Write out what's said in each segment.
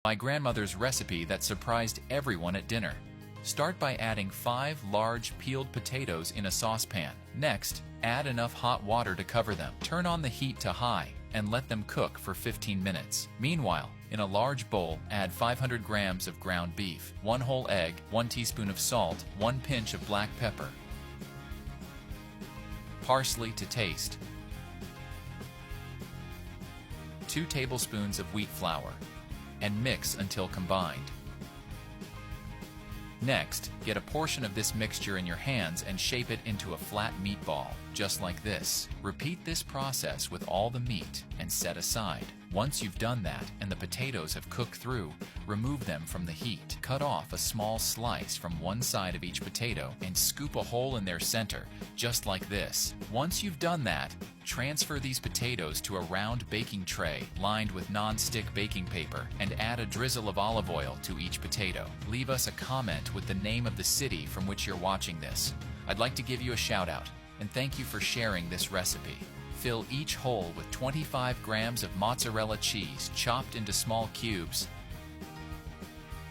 My grandmother's recipe that surprised everyone at dinner. Start by adding 5 large peeled potatoes in a saucepan. Next, add enough hot water to cover them. Turn on the heat to high and let them cook for 15 minutes. Meanwhile, in a large bowl, add 500 grams of ground beef, 1 whole egg, 1 teaspoon of salt, 1 pinch of black pepper, parsley to taste, 2 tablespoons of wheat flour, and mix until combined. Next, get a portion of this mixture in your hands and shape it into a flat meatball, just like this. Repeat this process with all the meat and set aside. Once you've done that and the potatoes have cooked through, remove them from the heat. Cut off a small slice from one side of each potato and scoop a hole in their center, just like this. Once you've done that, transfer these potatoes to a round baking tray lined with non-stick baking paper and add a drizzle of olive oil to each potato. Leave us a comment with the name of the city from which you're watching this. I'd like to give you a shout out and thank you for sharing this recipe. Fill each hole with 25 grams of mozzarella cheese chopped into small cubes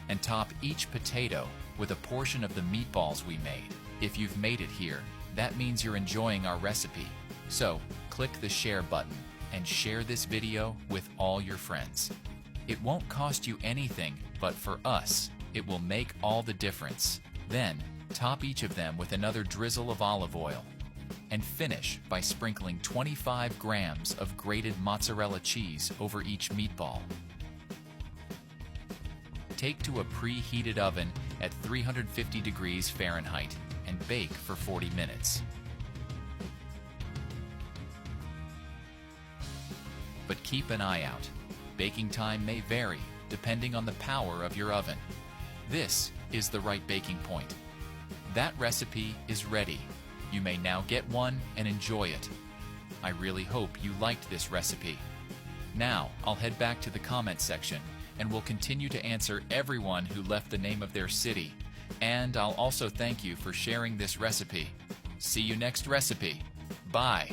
and top each potato with a portion of the meatballs we made. If you've made it here, that means you're enjoying our recipe. So, click the share button and share this video with all your friends. It won't cost you anything, but for us, it will make all the difference. Then, top each of them with another drizzle of olive oil. And finish by sprinkling 25 grams of grated mozzarella cheese over each meatball. Take to a preheated oven at 350 degrees Fahrenheit and bake for 40 minutes. But keep an eye out. Baking time may vary depending on the power of your oven. This is the right baking point. That recipe is ready. You may now get one and enjoy it. I really hope you liked this recipe. Now, I'll head back to the comment section and will continue to answer everyone who left the name of their city. And I'll also thank you for sharing this recipe. See you next recipe. Bye.